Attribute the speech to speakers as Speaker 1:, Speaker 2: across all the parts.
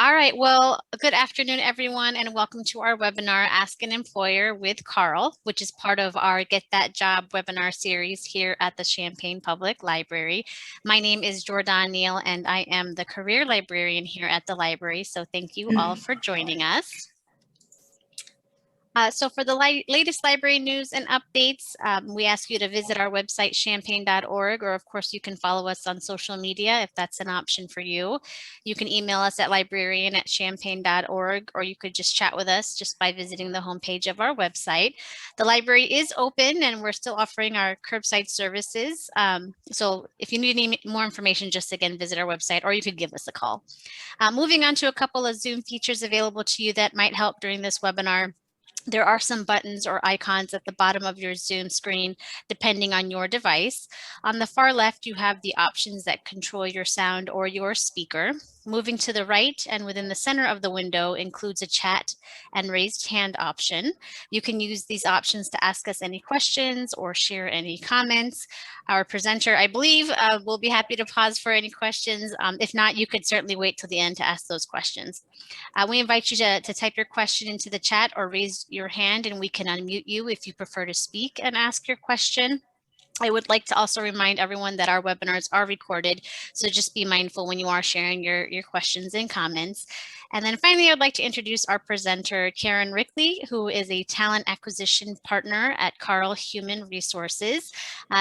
Speaker 1: All right, well, good afternoon, everyone, and welcome to our webinar, Ask an Employer with Carle, which is part of our Get That Job webinar series here at the Champaign Public Library. My name is Jordan Neal, and I am the career librarian here at the library, so thank you all for joining us. So for the latest library news and updates, we ask you to visit our website, champaign.org, or of course you can follow us on social media if that's an option for you. You can email us at librarian@champaign.org, or you could just chat with us just by visiting the homepage of our website. The library is open and we're still offering our curbside services. So if you need any more information, just again, visit our website, or you could give us a call. Moving on to a couple of Zoom features available to you that might help during this webinar. There are some buttons or icons at the bottom of your Zoom screen, depending on your device. On the far left, you have the options that control your sound or your speaker. Moving to the right and within the center of the window includes a chat and raised hand option. You can use these options to ask us any questions or share any comments. Our presenter, I believe, will be happy to pause for any questions. If not, you could certainly wait till the end to ask those questions. We invite you to type your question into the chat or raise your hand, and we can unmute you if you prefer to speak and ask your question. I would like to also remind everyone that our webinars are recorded, so just be mindful when you are sharing your questions and comments. And then finally, I'd like to introduce our presenter, Karin Rickley, who is a talent acquisition partner at Carle Human Resources.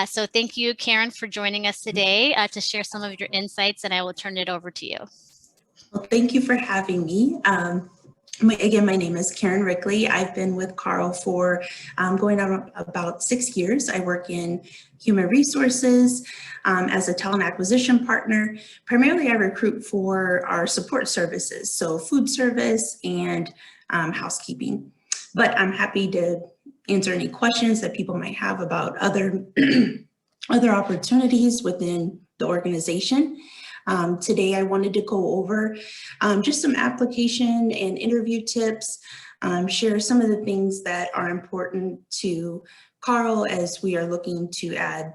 Speaker 1: So thank you, Karin, for joining us today to share some of your insights, and I will turn it over to you.
Speaker 2: Well, thank you for having me. Again, my name is Karin Rickley. I've been with Carle for going on about 6 years. I work in human resources as a talent acquisition partner. Primarily, I recruit for our support services, so food service and housekeeping. But I'm happy to answer any questions that people might have about other, other opportunities within the organization. Today, I wanted to go over just some application and interview tips, share some of the things that are important to Carle as we are looking to add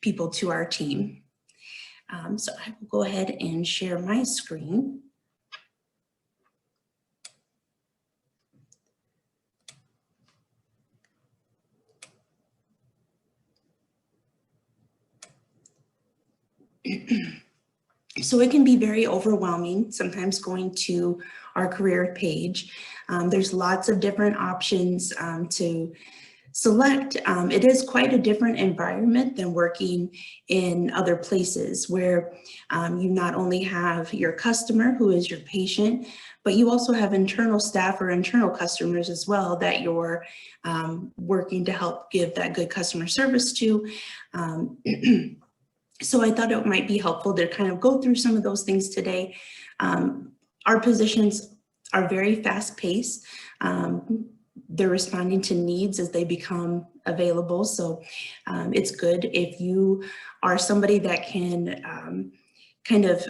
Speaker 2: people to our team. So I will go ahead and share my screen. So it can be very overwhelming sometimes going to our career page. There's lots of different options to select. It is quite a different environment than working in other places where you not only have your customer who is your patient, but you also have internal staff or internal customers as well that you're working to help give that good customer service to. So I thought it might be helpful to kind of go through some of those things today. Our positions are very fast paced. They're responding to needs as they become available. So it's good if you are somebody that can kind of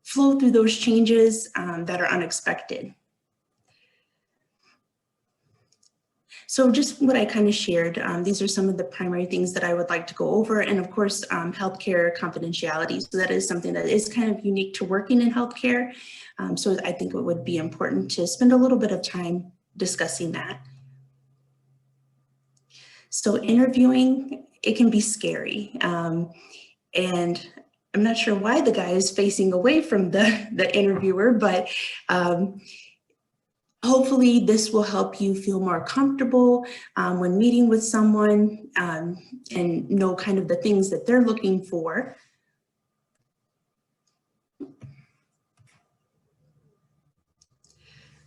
Speaker 2: flow through those changes that are unexpected. So just what I kind of shared, these are some of the primary things that I would like to go over. And of course, healthcare confidentiality. So that is something that is kind of unique to working in healthcare. So I think it would be important to spend a little bit of time discussing that. So interviewing, it can be scary. And I'm not sure why the guy is facing away from the interviewer, but hopefully this will help you feel more comfortable when meeting with someone and know kind of the things that they're looking for.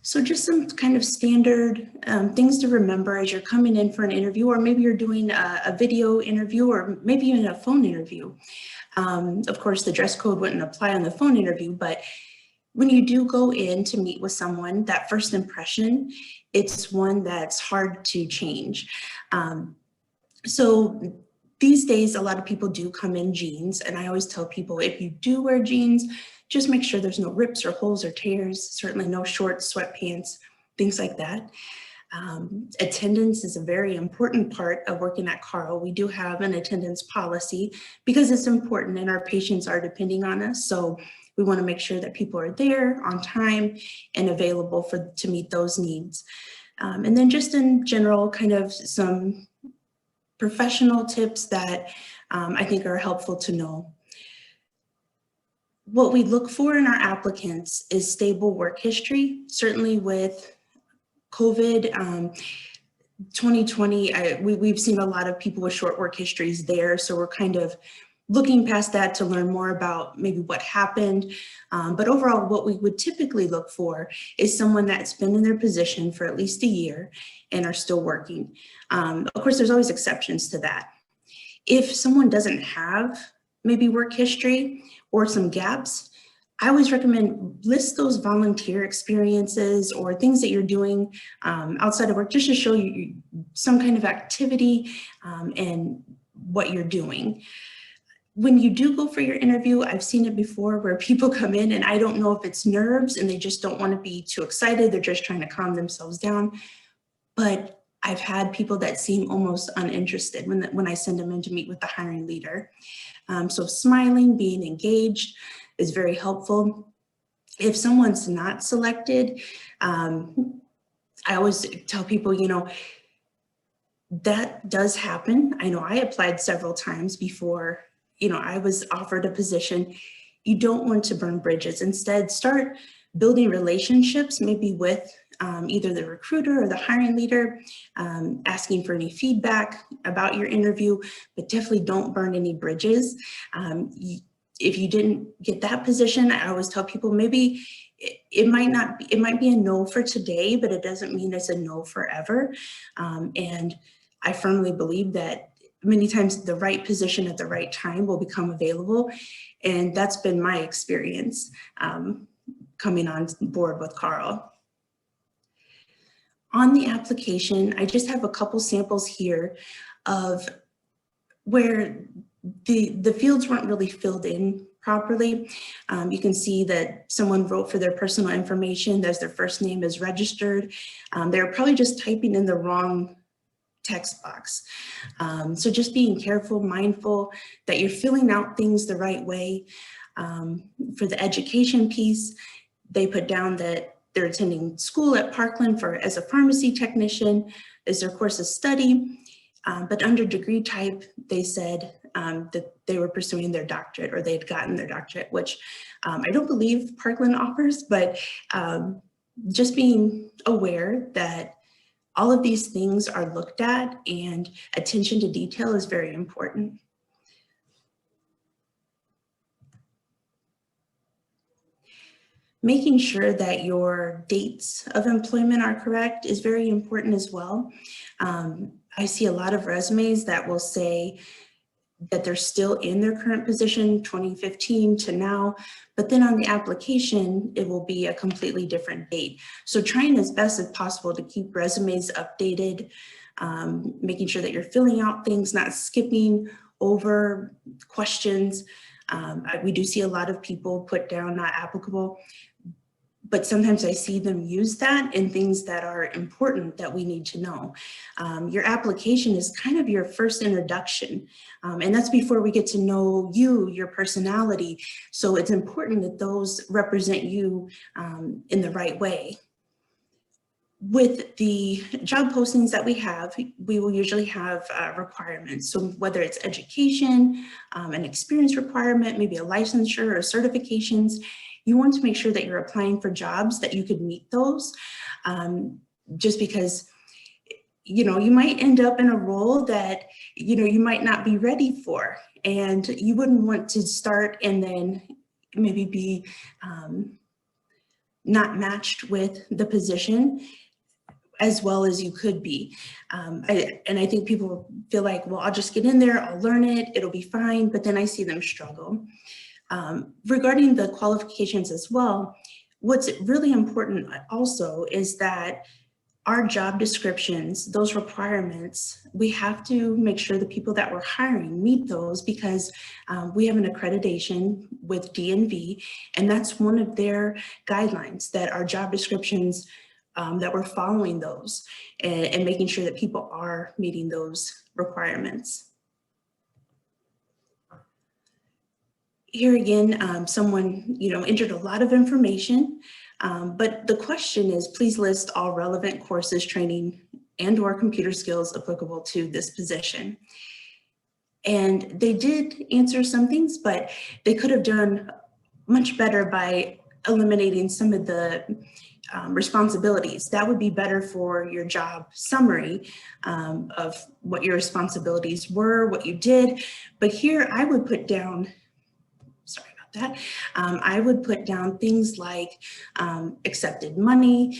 Speaker 2: So just some kind of standard things to remember as you're coming in for an interview, or maybe you're doing a video interview, or maybe even a phone interview. Of course, the dress code wouldn't apply on the phone interview, but when you do go in to meet with someone, that first impression, it's one that's hard to change. So these days, a lot of people do come in jeans, and I always tell people, if you do wear jeans, just make sure there's no rips or holes or tears, certainly no shorts, sweatpants, things like that. Attendance is a very important part of working at Carle. We do have an attendance policy because it's important and our patients are depending on us. So We want to make sure that people are there on time and available to meet those needs. And then just in general, kind of some professional tips that I think are helpful to know. What we look for in our applicants is stable work history. Certainly with COVID, 2020, we've seen a lot of people with short work histories there. So we're kind of looking past that to learn more about maybe what happened. But overall, what we would typically look for is someone that's been in their position for at least a year and are still working. Of course, there's always exceptions to that. If someone doesn't have maybe work history or some gaps, I always recommend list those volunteer experiences or things that you're doing outside of work, just to show you some kind of activity and what you're doing. When you do go for your interview, I've seen it before where people come in and I don't know if it's nerves and they just don't want to be too excited. They're just trying to calm themselves down. But I've had people that seem almost uninterested when I send them in to meet with the hiring leader. So smiling, being engaged is very helpful. If someone's not selected, I always tell people, you know, that does happen. I know I applied several times before, you know, I was offered a position. You don't want to burn bridges. Instead, start building relationships, maybe with either the recruiter or the hiring leader, asking for any feedback about your interview, but definitely don't burn any bridges. If you didn't get that position, I always tell people maybe it might be a no for today, but it doesn't mean it's a no forever. And I firmly believe that many times the right position at the right time will become available. And that's been my experience coming on board with Carle. On the application, I just have a couple samples here of where the fields weren't really filled in properly. You can see that someone wrote for their personal information as their first name is registered. They're probably just typing in the wrong text box. So just being careful, mindful that you're filling out things the right way. For the education piece, they put down that they're attending school at Parkland as a pharmacy technician, is their course of study. But under degree type, they said that they were pursuing their doctorate or they had gotten their doctorate, which I don't believe Parkland offers, but just being aware that all of these things are looked at and attention to detail is very important. Making sure that your dates of employment are correct is very important as well. I see a lot of resumes that will say that they're still in their current position, 2015 to now, but then on the application, it will be a completely different date. So trying as best as possible to keep resumes updated, making sure that you're filling out things, not skipping over questions. We do see a lot of people put down not applicable, but sometimes I see them use that in things that are important that we need to know. Your application is kind of your first introduction, and that's before we get to know you, your personality. So it's important that those represent you in the right way. With the job postings that we have, we will usually have requirements. So whether it's education, an experience requirement, maybe a licensure or certifications, you want to make sure that you're applying for jobs that you could meet those, just because, you know, you might end up in a role that, you know, you might not be ready for, and you wouldn't want to start and then maybe be not matched with the position as well as you could be. And I think people feel like, well, I'll just get in there, I'll learn it, it'll be fine, but then I see them struggle. Regarding the qualifications as well, what's really important also is that our job descriptions, those requirements, we have to make sure the people that we're hiring meet those, because we have an accreditation with DNV, and that's one of their guidelines, that our job descriptions, that we're following those and making sure that people are meeting those requirements. Here again, someone, entered a lot of information, but the question is, please list all relevant courses, training, and/or computer skills applicable to this position. And they did answer some things, but they could have done much better by eliminating some of the responsibilities. That would be better for your job summary of what your responsibilities were, what you did. But here I would put down, sorry about that, I would put down things like accepted money,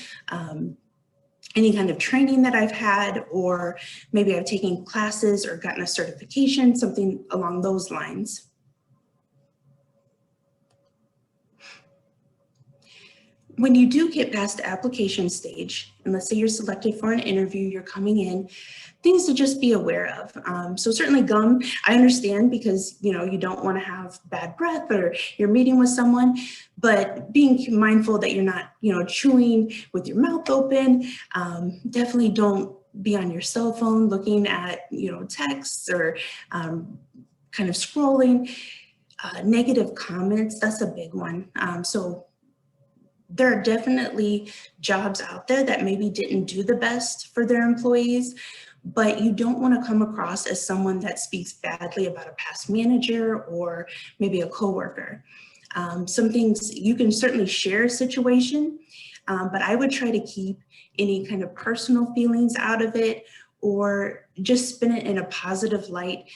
Speaker 2: any kind of training that I've had, or maybe I've taken classes or gotten a certification, something along those lines. When you do get past the application stage, and let's say you're selected for an interview, you're coming in, things to just be aware of. So certainly gum, I understand, because you don't want to have bad breath or you're meeting with someone, but being mindful that you're not chewing with your mouth open. Definitely don't be on your cell phone looking at texts or kind of scrolling. Negative comments, that's a big one. So there are definitely jobs out there that maybe didn't do the best for their employees, but you don't want to come across as someone that speaks badly about a past manager or maybe a coworker. Some things you can certainly share a situation, but I would try to keep any kind of personal feelings out of it, or just spin it in a positive light.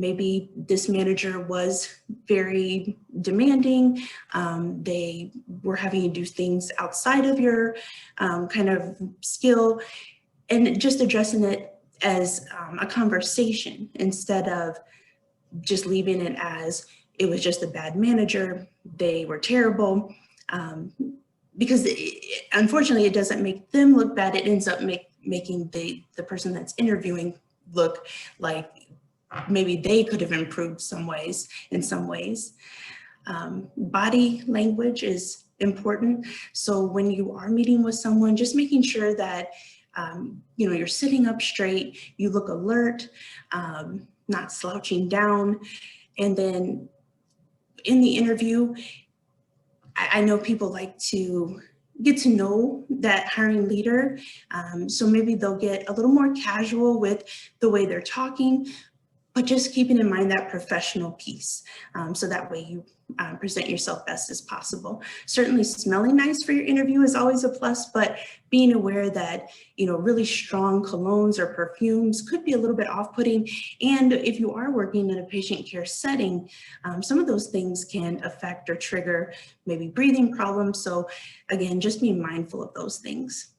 Speaker 2: Maybe this manager was very demanding. They were having you do things outside of your kind of skill, and just addressing it as a conversation instead of just leaving it as it was just a bad manager, they were terrible. Because unfortunately, it doesn't make them look bad. It ends up making the person that's interviewing look like maybe they could have improved in some ways. Body language is important. So when you are meeting with someone, just making sure that you're sitting up straight, you look alert, not slouching down. And then in the interview, I know people like to get to know that hiring leader. So maybe they'll get a little more casual with the way they're talking, but just keeping in mind that professional piece. So that way you present yourself best as possible. Certainly smelling nice for your interview is always a plus, but being aware that, really strong colognes or perfumes could be a little bit off-putting. And if you are working in a patient care setting, some of those things can affect or trigger maybe breathing problems. So again, just being mindful of those things.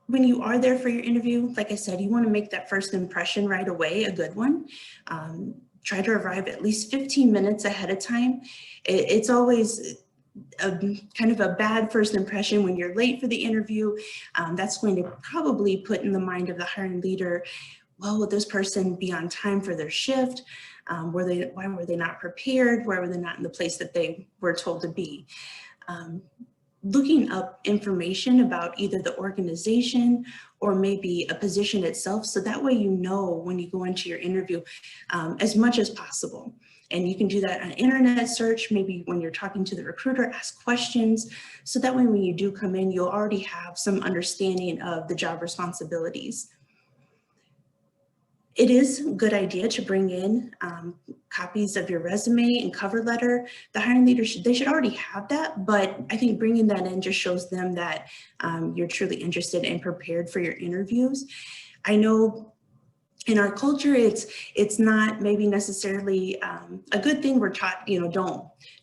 Speaker 2: When you are there for your interview, like I said, you want to make that first impression right away, a good one. Try to arrive at least 15 minutes ahead of time. It's always kind of a bad first impression when you're late for the interview. That's going to probably put in the mind of the hiring leader, well, will this person be on time for their shift? Why were they not prepared? Why were they not in the place that they were told to be? Looking up information about either the organization or maybe a position itself, so that way when you go into your interview as much as possible. And you can do that on internet search, maybe when you're talking to the recruiter, ask questions, so that way when you do come in, you'll already have some understanding of the job responsibilities. It is a good idea to bring in copies of your resume and cover letter. The hiring leader they should already have that, but I think bringing that in just shows them that you're truly interested and prepared for your interviews. I know in our culture, it's not maybe necessarily a good thing. We're taught,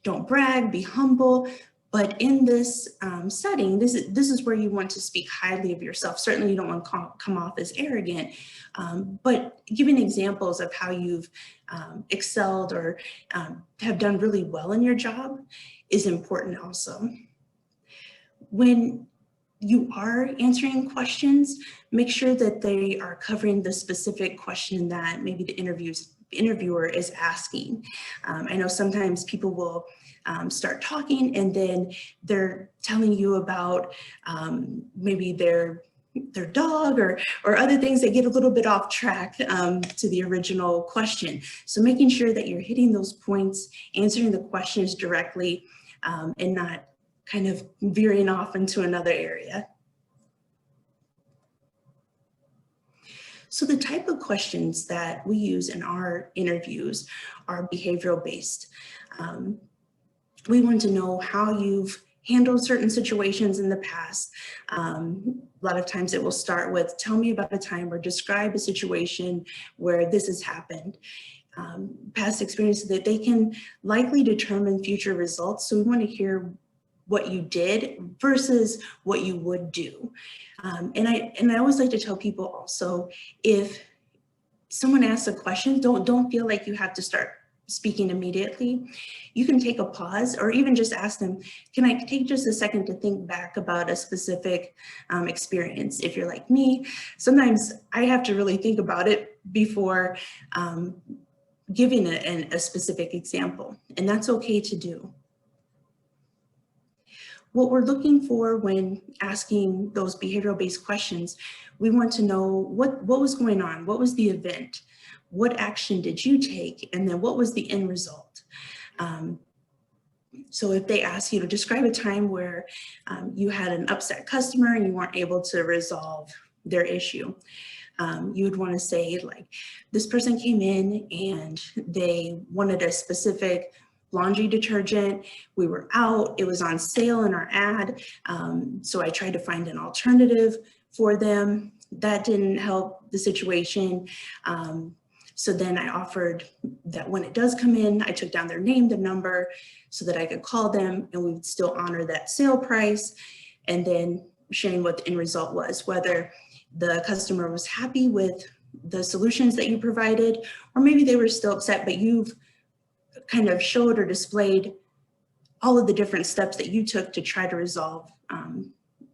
Speaker 2: don't brag, be humble. But in this setting, this is where you want to speak highly of yourself. Certainly you don't want to come off as arrogant, but giving examples of how you've excelled or have done really well in your job is important also. When you are answering questions, make sure that they are covering the specific question that maybe the interviewer is asking. I know sometimes people will start talking and then they're telling you about maybe their their dog or other things that get a little bit off track to the original question. So making sure that you're hitting those points, answering the questions directly, and not kind of veering off into another area. So the type of questions that we use in our interviews are behavioral based. We want to know how you've handled certain situations in the past. A lot of times it will start with, tell me about a time or describe a situation where this has happened. Past experiences that they can likely determine future results. So we want to hear what you did versus what you would do. And I always like to tell people also, if someone asks a question, don't feel like you have to start speaking immediately. You can take a pause or even just ask them, can I take just a second to think back about a specific experience? If you're like me, sometimes I have to really think about it before giving a specific example, and that's okay to do. What we're looking for when asking those behavioral-based questions, we want to know what was going on, what was the event, what action did you take, and then what was the end result. So if they ask you to describe a time where you had an upset customer and you weren't able to resolve their issue, you would want to say, like, this person came in and they wanted a specific laundry detergent. We were out, it was on sale in our ad. So I tried to find an alternative for them. That didn't help the situation. So then I offered that when it does come in, I took down their name, the number, so that I could call them and we would still honor that sale price. And then sharing what the end result was, whether the customer was happy with the solutions that you provided, or maybe they were still upset, but you've kind of showed or displayed all of the different steps that you took to try to resolve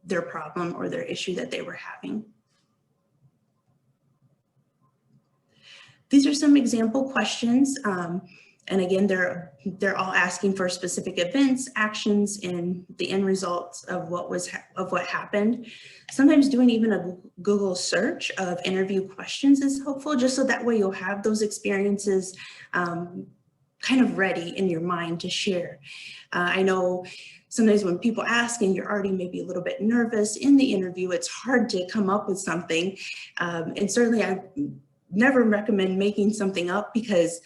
Speaker 2: their problem or their issue that they were having. These are some example questions. And again, they're all asking for specific events, actions, and the end results of what happened. Sometimes doing even a Google search of interview questions is helpful, just so that way you'll have those experiences kind of ready in your mind to share. I know sometimes when people ask and you're already maybe a little bit nervous in the interview, it's hard to come up with something. And certainly I never recommend making something up, because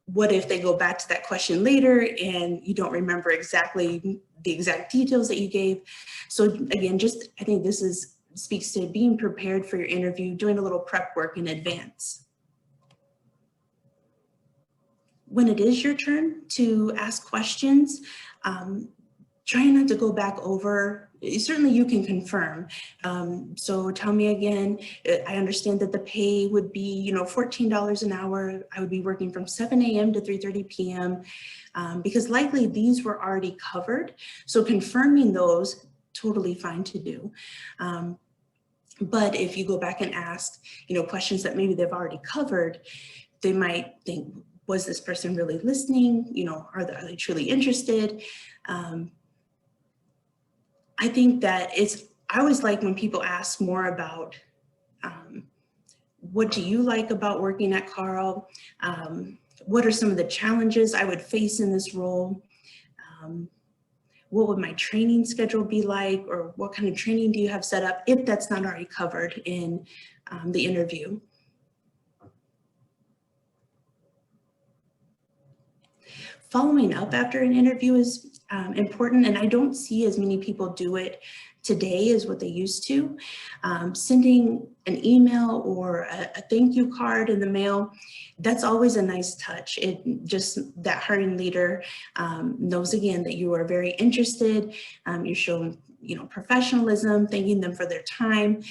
Speaker 2: what if they go back to that question later and you don't remember exactly the exact details that you gave? So again, I think this speaks to being prepared for your interview, doing a little prep work in advance. When it is your turn to ask questions, try not to go back over. Certainly you can confirm. So tell me again, I understand that the pay would be, $14 an hour. I would be working from 7 a.m. to 3:30 p.m. Because likely these were already covered. So confirming those, totally fine to do. But if you go back and ask, questions that maybe they've already covered, they might think, was this person really listening? Are they truly interested? I think that I always like when people ask more about what do you like about working at Carle? What are some of the challenges I would face in this role? What would my training schedule be like? Or what kind of training do you have set up, if that's not already covered in the interview? Following up after an interview is important, and I don't see as many people do it today as what they used to. Sending an email or a thank you card in the mail, that's always a nice touch. That hiring leader knows again that you are very interested. You're showing professionalism, thanking them for their time.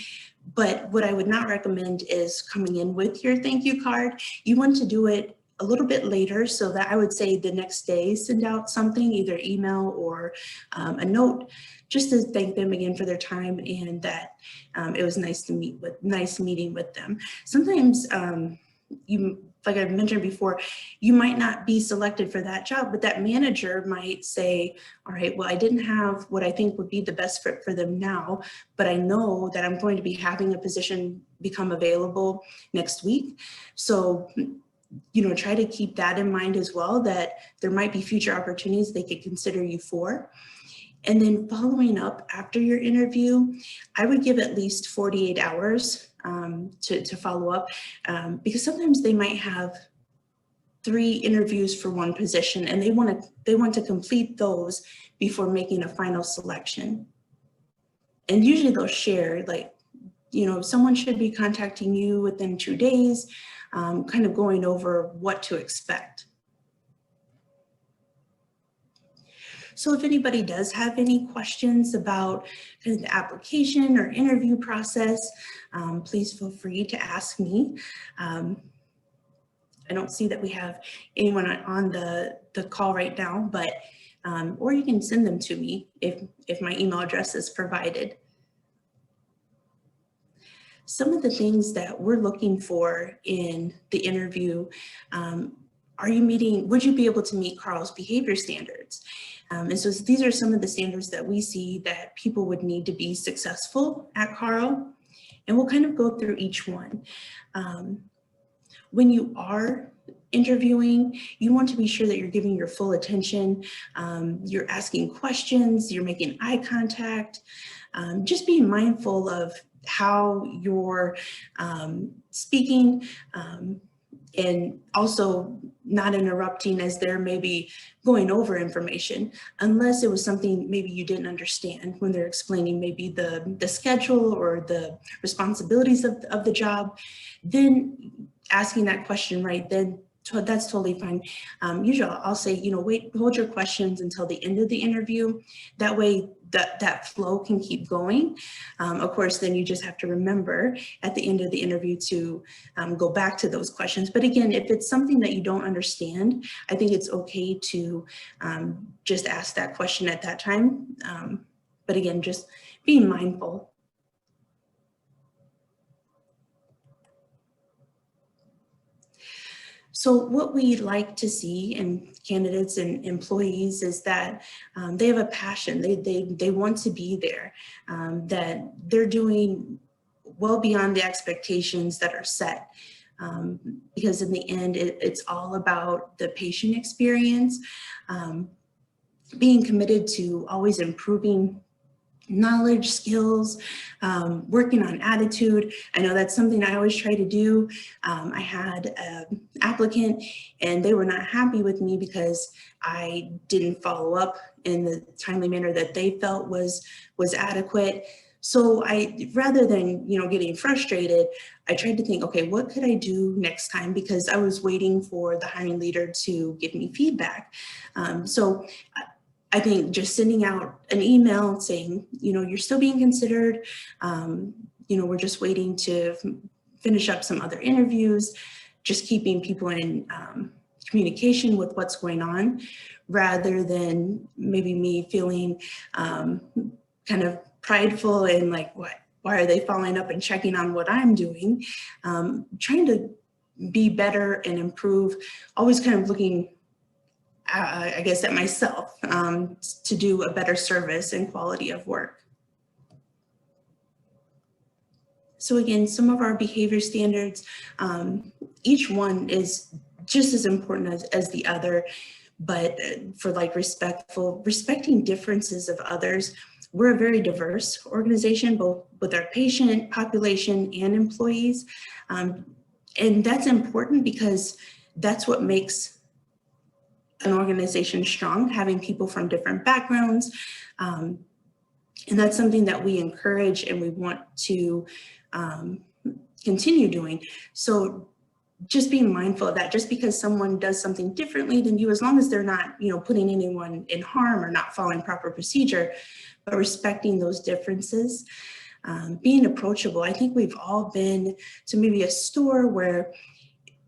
Speaker 2: But what I would not recommend is coming in with your thank you card. You want to do it a little bit later, so that I would say the next day send out something, either email or a note, just to thank them again for their time, and that it was nice meeting with them. Sometimes like I mentioned before, you might not be selected for that job, but that manager might say, all right, well, I didn't have what I think would be the best fit for them now, but I know that I'm going to be having a position become available next week. So, try to keep that in mind as well, that there might be future opportunities they could consider you for. And then following up after your interview, I would give at least 48 hours to follow up, because sometimes they might have 3 interviews for one position and they want to complete those before making a final selection. And usually they'll share, like, someone should be contacting you within 2 days, kind of going over what to expect. So if anybody does have any questions about kind of the application or interview process, please feel free to ask me. I don't see that we have anyone on the call right now, but or you can send them to me if my email address is provided. Some of the things that we're looking for in the interview, would you be able to meet Carle's behavior standards? And so these are some of the standards that we see that people would need to be successful at Carle, and we'll kind of go through each one. When you are interviewing, you want to be sure that you're giving your full attention, you're asking questions, you're making eye contact, just being mindful of how you're speaking, and also not interrupting as they're maybe going over information, unless it was something maybe you didn't understand when they're explaining maybe the schedule or the responsibilities of the job. Then asking that question right then, that's totally fine. Usually I'll say, wait, hold your questions until the end of the interview. That way that flow can keep going. Of course, then you just have to remember at the end of the interview to go back to those questions. But again, if it's something that you don't understand, I think it's okay to just ask that question at that time. But again, just being mindful. So what we like to see in candidates and employees is that they have a passion, they want to be there, that they're doing well beyond the expectations that are set. Because in the end, it's all about the patient experience, being committed to always improving knowledge, skills, working on attitude. I know that's something I always try to do. I had an applicant and they were not happy with me because I didn't follow up in the timely manner that they felt was adequate. So rather than, getting frustrated, I tried to think, okay, what could I do next time? Because I was waiting for the hiring leader to give me feedback. So I think just sending out an email saying, you're still being considered, we're just waiting to finish up some other interviews, just keeping people in communication with what's going on, rather than maybe me feeling kind of prideful and like, why are they following up and checking on what I'm doing? Trying to be better and improve, always kind of looking I guess at myself to do a better service and quality of work. So again, some of our behavior standards, each one is just as important as the other, but for respecting differences of others. We're a very diverse organization, both with our patient population and employees. And that's important because that's what makes an organization strong, having people from different backgrounds. And that's something that we encourage and we want to continue doing. So just being mindful of that, just because someone does something differently than you, as long as they're not, putting anyone in harm or not following proper procedure, but respecting those differences, being approachable. I think we've all been to maybe a store where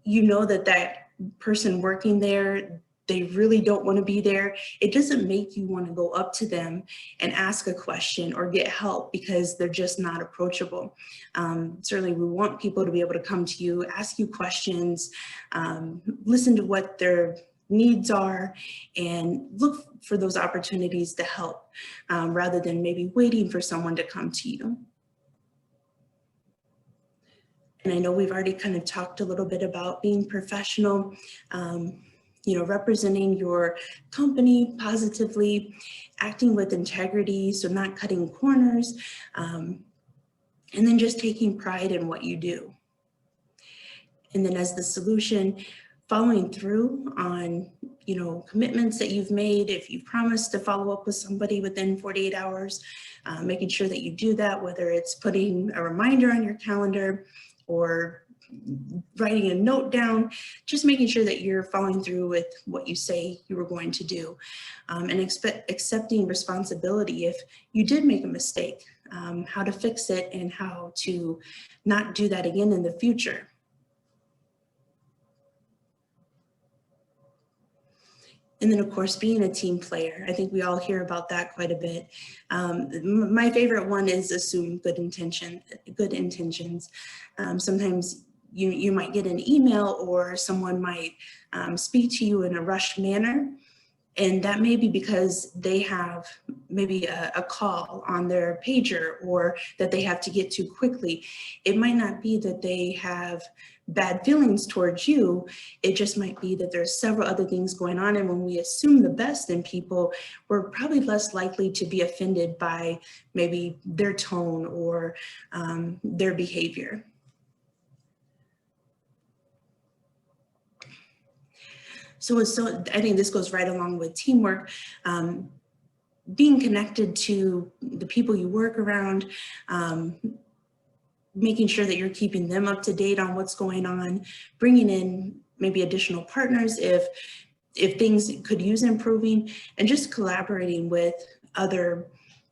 Speaker 2: that person working there, they really don't want to be there, it doesn't make you want to go up to them and ask a question or get help because they're just not approachable. Certainly we want people to be able to come to you, ask you questions, listen to what their needs are, and look for those opportunities to help rather than maybe waiting for someone to come to you. And I know we've already kind of talked a little bit about being professional, you know, representing your company positively, acting with integrity, so not cutting corners, and then just taking pride in what you do. And then as the solution, following through on, you know, commitments that you've made. If you promised to follow up with somebody within 48 hours, making sure that you do that, whether it's putting a reminder on your calendar or writing a note down, just making sure that you're following through with what you say you were going to do, and accepting responsibility if you did make a mistake, how to fix it and how to not do that again in the future. And then, of course, being a team player. I think we all hear about that quite a bit. My favorite one is assume good intentions. Sometimes you might get an email or someone might speak to you in a rushed manner. And that may be because they have maybe a call on their pager or that they have to get to quickly. It might not be that they have bad feelings towards you. It just might be that there's several other things going on. And when we assume the best in people, we're probably less likely to be offended by maybe their tone or their behavior. So I think this goes right along with teamwork. Being connected to the people you work around, making sure that you're keeping them up to date on what's going on, bringing in maybe additional partners if things could use improving, and just collaborating with other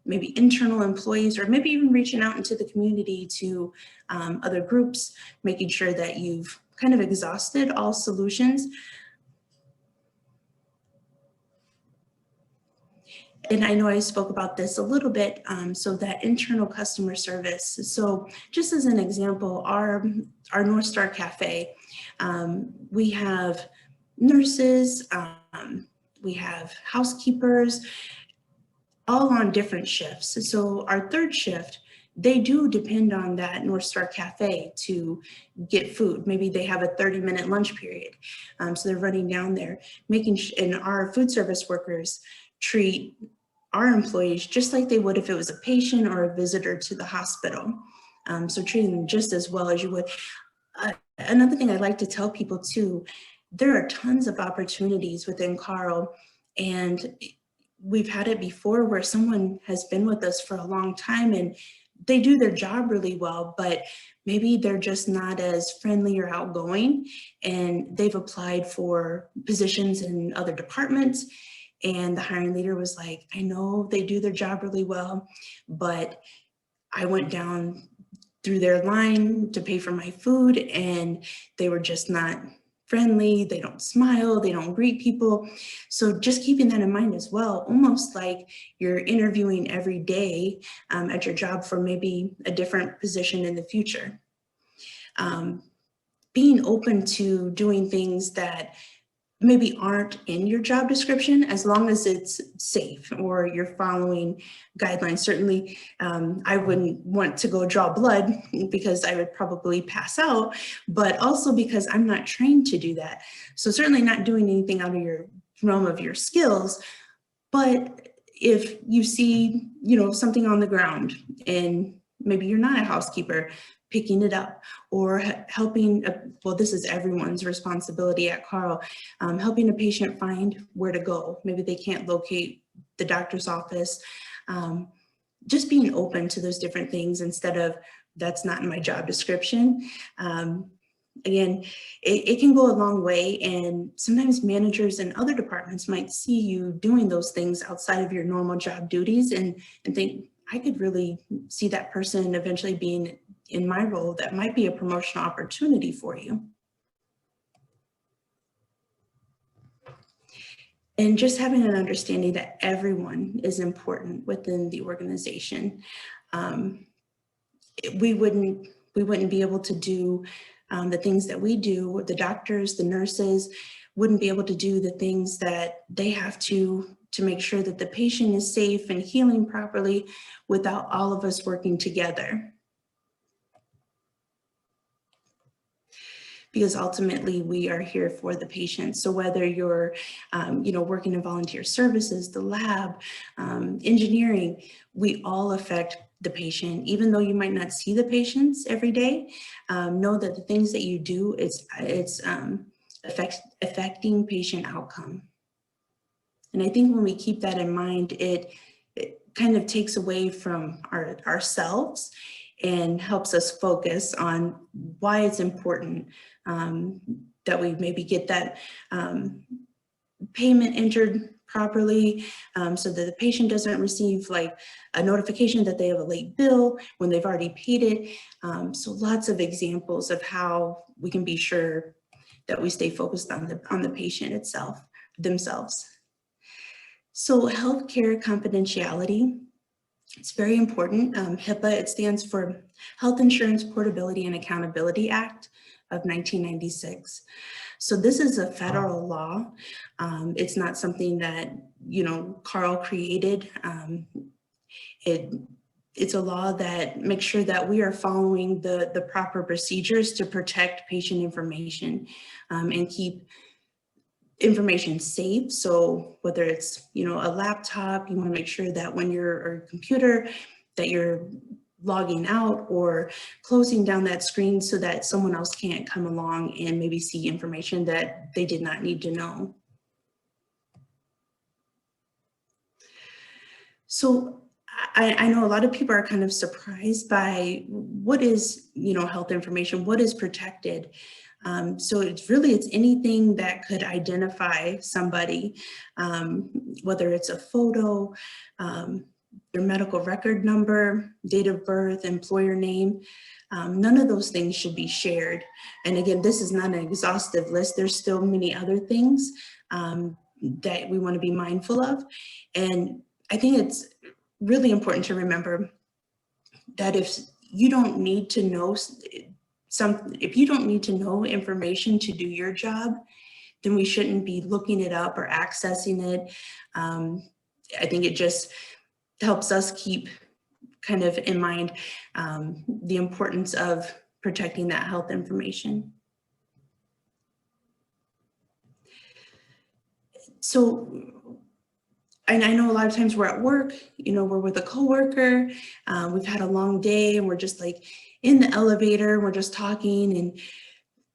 Speaker 2: maybe internal employees, or maybe even reaching out into the community to other groups, making sure that you've kind of exhausted all solutions. And I know I spoke about this a little bit, so that internal customer service. So just as an example, our North Star Cafe, we have nurses, we have housekeepers, all on different shifts. So our third shift, they do depend on that North Star Cafe to get food. Maybe they have a 30-minute lunch period. So they're running down there, and our food service workers treat our employees just like they would if it was a patient or a visitor to the hospital. So treating them just as well as you would. Another thing I'd like to tell people too, there are tons of opportunities within Carle, and we've had it before where someone has been with us for a long time and they do their job really well, but maybe they're just not as friendly or outgoing, and they've applied for positions in other departments. And the hiring leader was like, I know they do their job really well, but I went down through their line to pay for my food and they were just not friendly. They don't smile, they don't greet people. So just keeping that in mind as well, almost like you're interviewing every day at your job for maybe a different position in the future. Being open to doing things that maybe aren't in your job description, as long as it's safe or you're following guidelines. Certainly, I wouldn't want to go draw blood because I would probably pass out, but also because I'm not trained to do that. So certainly not doing anything out of your realm of your skills, but if you see, something on the ground and maybe you're not a housekeeper, picking it up or helping, well, this is everyone's responsibility at Carle, helping a patient find where to go. Maybe they can't locate the doctor's office. Just being open to those different things instead of, that's not in my job description. Again, it can go a long way, and sometimes managers in other departments might see you doing those things outside of your normal job duties and think, I could really see that person eventually being in my role. That might be a promotional opportunity for you. And just having an understanding that everyone is important within the organization. We wouldn't be able to do the things that we do. The doctors, the nurses wouldn't be able to do the things that they have to make sure that the patient is safe and healing properly without all of us working together. Because ultimately we are here for the patient. So whether you're, working in volunteer services, the lab, engineering, we all affect the patient. Even though you might not see the patients every day, know that the things that you do, it's affecting patient outcome. And I think when we keep that in mind, it kind of takes away from ourselves and helps us focus on why it's important that we maybe get that payment entered properly, so that the patient doesn't receive like a notification that they have a late bill when they've already paid it. So lots of examples of how we can be sure that we stay focused on the patient themselves. So healthcare confidentiality, it's very important. HIPAA, it stands for Health Insurance Portability and Accountability Act of 1996. So this is a federal law. It's not something that, Carle created. It's a law that makes sure that we are following the proper procedures to protect patient information and keep information safe. So whether it's, a laptop, you want to make sure that when or a computer, that you're logging out or closing down that screen so that someone else can't come along and maybe see information that they did not need to know. So I know a lot of people are kind of surprised by what is, health information, what is protected. So it's anything that could identify somebody, whether it's a photo, their medical record number, date of birth, employer name. None of those things should be shared. And again, this is not an exhaustive list. There's still many other things that we want to be mindful of. And I think it's really important to remember that if you don't need to know information to do your job, then we shouldn't be looking it up or accessing it. I think it just helps us keep kind of in mind the importance of protecting that health information. So, and I know a lot of times we're at work, we're with a coworker, we've had a long day and we're just like in the elevator, we're just talking and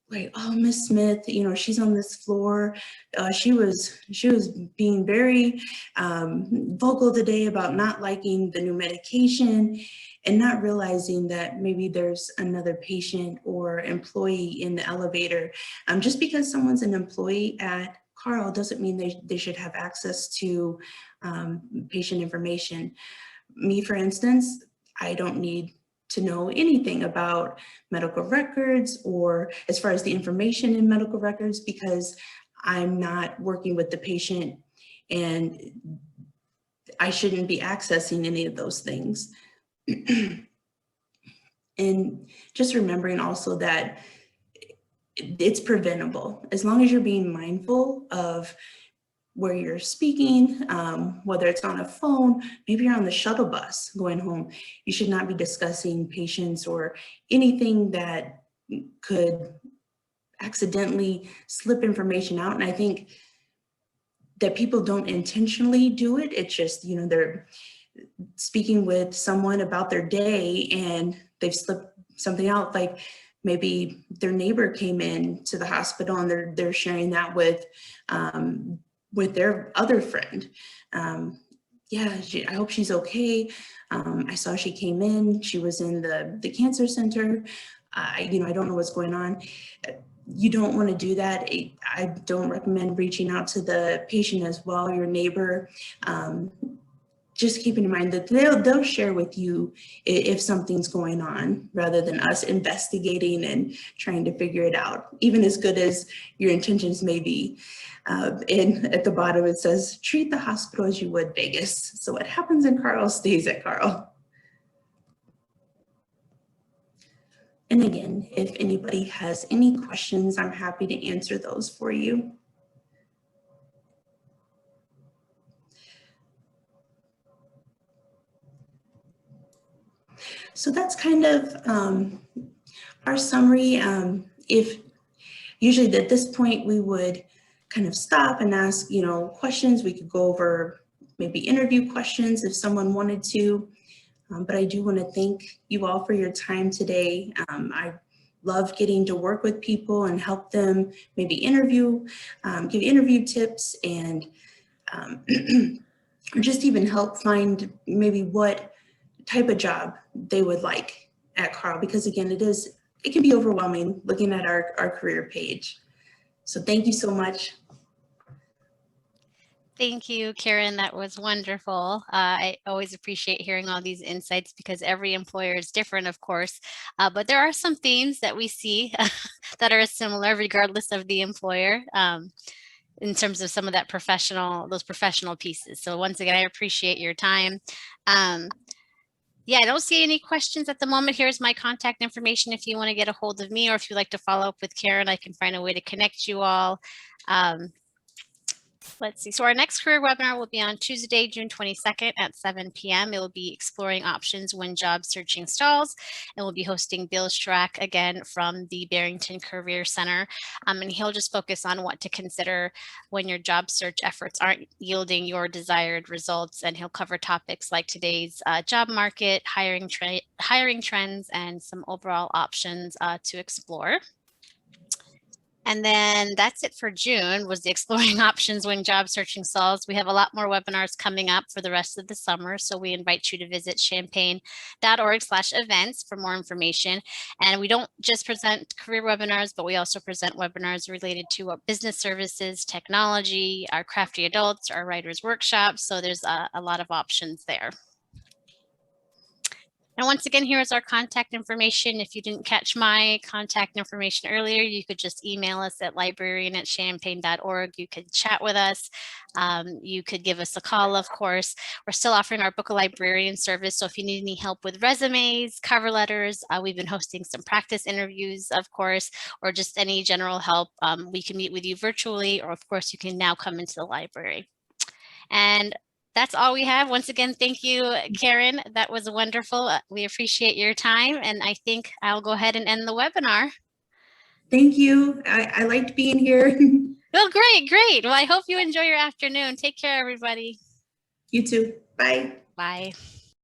Speaker 2: like, oh, Miss Smith, she's on this floor. She was being very vocal today about not liking the new medication and not realizing that maybe there's another patient or employee in the elevator. Just because someone's an employee at Carle doesn't mean they should have access to patient information. Me, for instance, I don't need to know anything about medical records or as far as the information in medical records because I'm not working with the patient and I shouldn't be accessing any of those things. And just remembering also that it's preventable. As long as you're being mindful of where you're speaking, whether it's on a phone, maybe you're on the shuttle bus going home, you should not be discussing patients or anything that could accidentally slip information out. And I think that people don't intentionally do it. It's just, they're speaking with someone about their day and they've slipped something out, like maybe their neighbor came in to the hospital and they're sharing that with their other friend. I hope she's okay. I saw she came in, she was in the cancer center. I don't know what's going on. You don't want to do that. I don't recommend reaching out to the patient as well, your neighbor. just keeping in mind that they'll share with you if something's going on rather than us investigating and trying to figure it out, even as good as your intentions may be. And at the bottom, it says, treat the hospital as you would Vegas. So what happens in Carle stays at Carle. And again, if anybody has any questions, I'm happy to answer those for you. So that's kind of our summary. If usually at this point we would kind of stop and ask, questions. We could go over maybe interview questions if someone wanted to. But I do want to thank you all for your time today. I love getting to work with people and help them maybe interview, give interview tips, and just even help find maybe what type of job they would like at Carle, because again, it can be overwhelming looking at our career page. So thank you so much.
Speaker 1: Thank you, Karin. That was wonderful. I always appreciate hearing all these insights because every employer is different, of course, but there are some themes that we see that are similar regardless of the employer in terms of some of those professional pieces. So once again, I appreciate your time. Yeah, I don't see any questions at the moment. Here's my contact information if you want to get a hold of me, or if you'd like to follow up with Karin, I can find a way to connect you all. Let's see. So our next career webinar will be on Tuesday, June 22nd at 7 p.m. It will be exploring options when job searching stalls, and we'll be hosting Bill Strack again from the Barrington Career Center. And he'll just focus on what to consider when your job search efforts aren't yielding your desired results. And he'll cover topics like today's job market, hiring trends, and some overall options to explore. And then that's it for June, was the exploring options when job searching stalls. We have a lot more webinars coming up for the rest of the summer. So we invite you to visit champaign.org/events for more information. And we don't just present career webinars, but we also present webinars related to business services, technology, our crafty adults, our writers workshops. So there's a lot of options there. And once again, here's our contact information. If you didn't catch my contact information earlier, you could just email us at librarian@champaign.org. You could chat with us. You could give us a call, of course. We're still offering our Book a Librarian service. So if you need any help with resumes, cover letters, we've been hosting some practice interviews, of course, or just any general help. We can meet with you virtually, or of course, you can now come into the library. And that's all we have. Once again, thank you, Karin. That was wonderful. We appreciate your time. And I think I'll go ahead and end the webinar.
Speaker 2: Thank you. I liked being here.
Speaker 1: Oh, great. Well, I hope you enjoy your afternoon. Take care, everybody.
Speaker 2: You too. Bye.
Speaker 1: Bye.